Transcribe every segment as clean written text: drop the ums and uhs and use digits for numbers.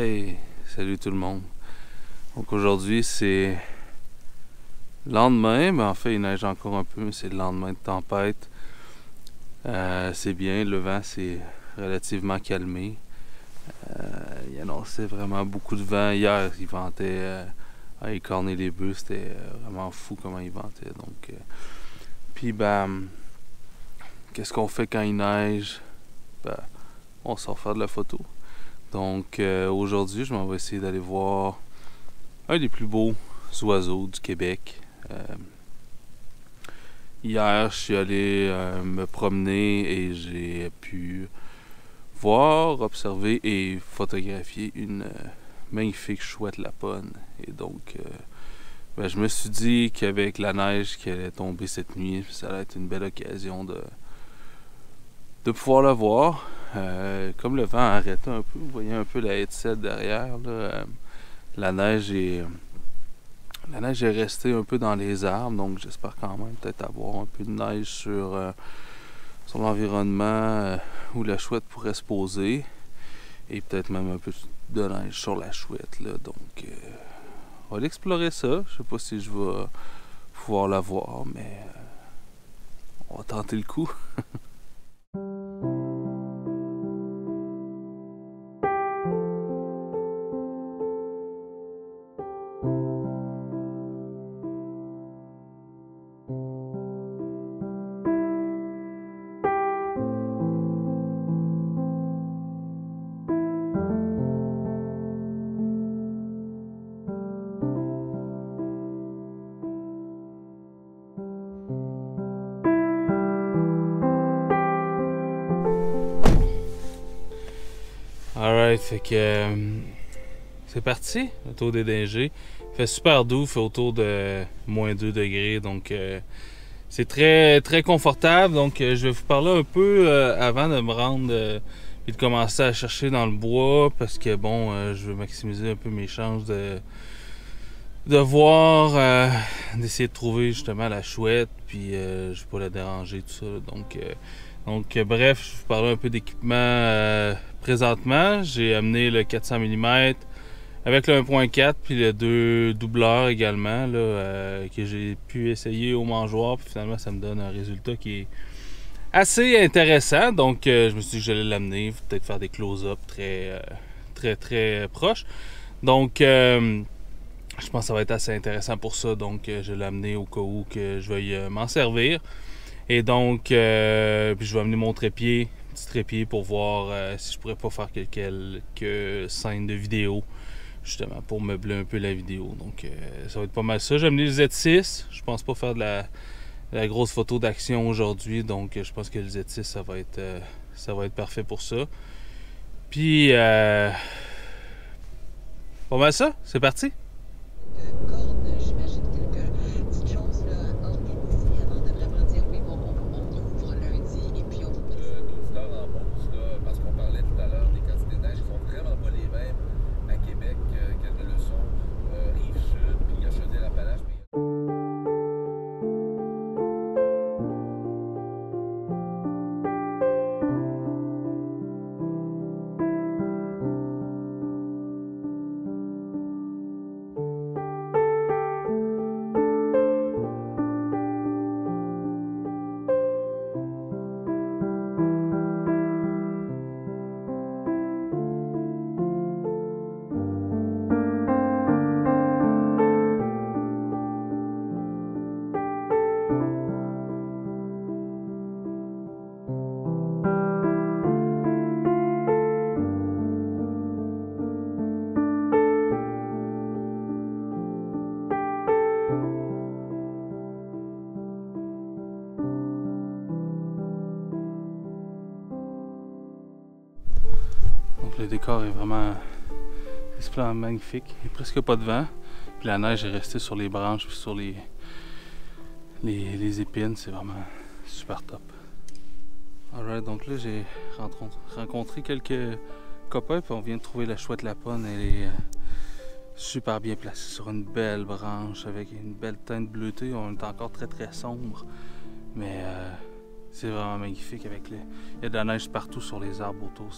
Hey, salut tout le monde. Donc aujourd'hui c'est le lendemain, mais en fait il neige encore un peu, mais c'est le lendemain de tempête. C'est bien, le vent s'est relativement calmé. Il annonçait vraiment beaucoup de vent. Hier il ventait à écorner les bœufs, c'était vraiment fou comment il ventait. Donc, puis qu'est-ce qu'on fait quand il neige? On sort faire de la photo. Donc aujourd'hui, je m'en vais essayer d'aller voir un des plus beaux oiseaux du Québec. Hier, je suis allé me promener et j'ai pu voir, observer et photographier une magnifique chouette laponne. Et donc, je me suis dit qu'avec la neige qui allait tomber cette nuit, ça allait être une belle occasion de pouvoir la voir. Comme le vent arrêtait un peu, vous voyez un peu la headset derrière, là, la neige est restée un peu dans les arbres, donc j'espère quand même peut-être avoir un peu de neige sur l'environnement où la chouette pourrait se poser, et peut-être même un peu de neige sur la chouette, là. Donc on va aller explorer ça. Je sais pas si je vais pouvoir la voir, mais on va tenter le coup. Alright, fait que c'est parti, le tour des dingers. Il fait super doux, il fait autour de moins 2 degrés, donc c'est très très confortable. Donc je vais vous parler un peu avant de me rendre et de commencer à chercher dans le bois, parce que bon, je veux maximiser un peu mes chances de voir, d'essayer de trouver justement la chouette, puis je vais pas la déranger, tout ça. Donc bref, je vais vous parler un peu d'équipement. Présentement, j'ai amené le 400 mm avec le 1.4 puis le 2 doubleurs également, là, que j'ai pu essayer au mangeoir, puis finalement ça me donne un résultat qui est assez intéressant. Donc je me suis dit que j'allais l'amener, peut-être faire des close-up très proches. Donc je pense que ça va être assez intéressant pour ça, donc je l'ai amené au cas où que je vais m'en servir. Et donc, puis je vais amener mon trépied, petit trépied, pour voir si je pourrais pas faire quelques scènes de vidéo, justement, pour meubler un peu la vidéo. Donc, ça va être pas mal ça. J'ai amené le Z6. Je pense pas faire de la grosse photo d'action aujourd'hui, donc je pense que le Z6, ça va être parfait pour ça. Puis, pas mal ça. C'est parti. Le décor est vraiment magnifique. Il n'y a presque pas de vent. Puis la neige est restée sur les branches et sur les épines. C'est vraiment super top. Alright, donc là j'ai rencontré quelques copains, puis on vient de trouver la chouette laponne. Elle est super bien placée sur une belle branche avec une belle teinte bleutée. On est encore très très sombre, mais c'est vraiment magnifique. Il y a de la neige partout sur les arbres autour.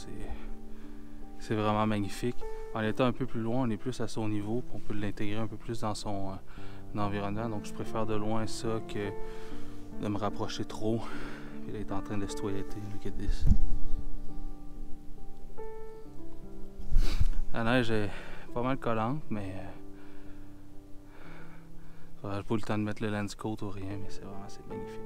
C'est vraiment magnifique. En étant un peu plus loin, on est plus à son niveau, on peut l'intégrer un peu plus dans son environnement. Donc je préfère de loin ça que de me rapprocher trop. Puis là, il est en train de se toiletter. Look at this. La neige est pas mal collante, mais j'aurais pas eu le temps de mettre le lens coat ou rien, mais c'est magnifique.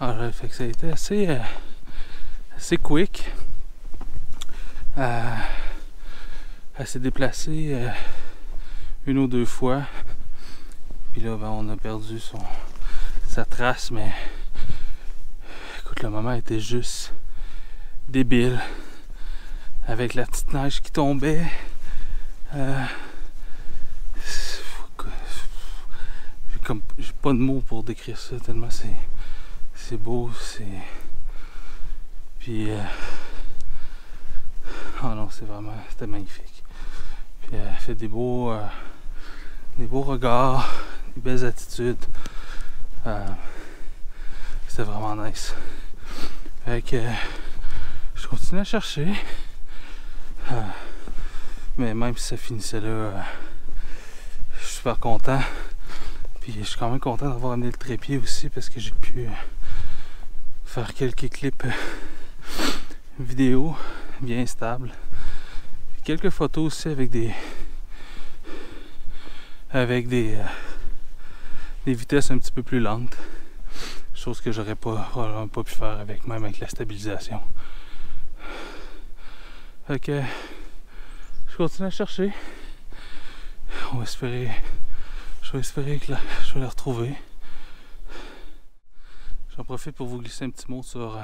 Alors, fait que ça a été assez quick. Elle s'est déplacée une ou deux fois. Puis là, ben, on a perdu sa trace, mais écoute, le moment était juste débile. Avec la petite neige qui tombait. J'ai pas de mots pour décrire ça, tellement c'est beau, puis oh non, c'était magnifique. Puis elle fait des beaux regards, des belles attitudes. C'était vraiment nice. Fait que je continue à chercher. Mais même si ça finissait là, je suis super content. Puis je suis quand même content d'avoir amené le trépied aussi parce que j'ai pu faire quelques clips vidéo bien stables. Puis quelques photos aussi avec des vitesses un petit peu plus lentes. Chose que j'aurais probablement pas pu faire même avec la stabilisation. Fait que je continue à chercher. Je vais espérer que je vais la retrouver. J'en profite pour vous glisser un petit mot sur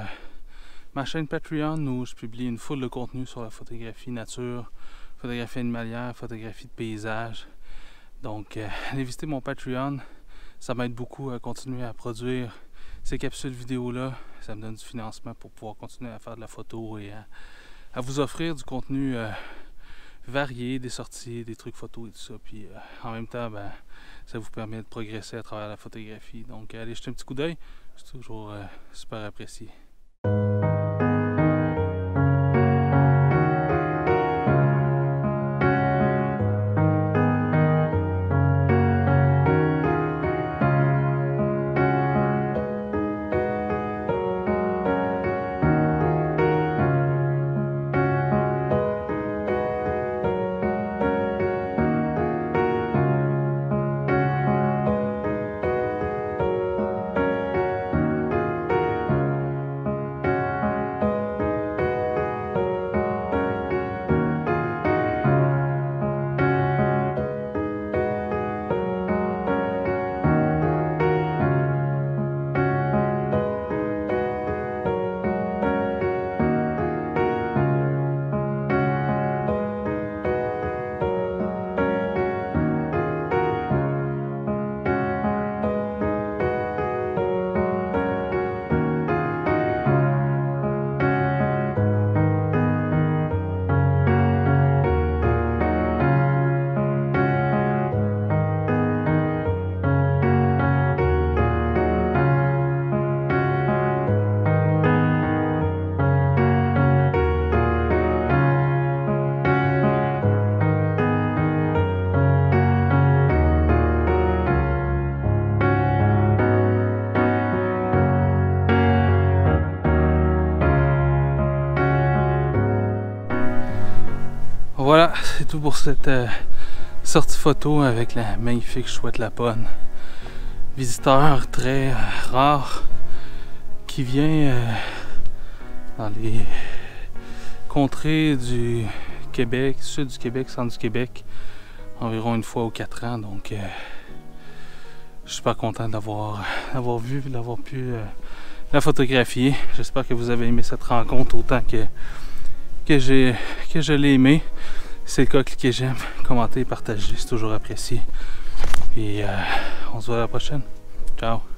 ma chaîne Patreon où je publie une foule de contenu sur la photographie nature, photographie animalière, photographie de paysage. Donc allez visiter mon Patreon, ça m'aide beaucoup à continuer à produire ces capsules vidéo là. Ça me donne du financement pour pouvoir continuer à faire de la photo et à vous offrir du contenu varié, des sorties, des trucs photos et tout ça. Puis en même temps, ben, ça vous permet de progresser à travers la photographie. Donc allez jeter un petit coup d'œil, c'est toujours super apprécié. voilà, c'est tout pour cette sortie photo avec la magnifique chouette Lapone. Visiteur très rare qui vient dans les contrées du Québec, sud du Québec, centre du Québec, environ une fois aux 4 ans. Donc, je suis super content d'avoir vu, d'avoir pu la photographier. J'espère que vous avez aimé cette rencontre autant que je l'ai aimé. Si c'est le cas, cliquez j'aime, commentez, partagez, c'est toujours apprécié. Puis on se voit à la prochaine. Ciao!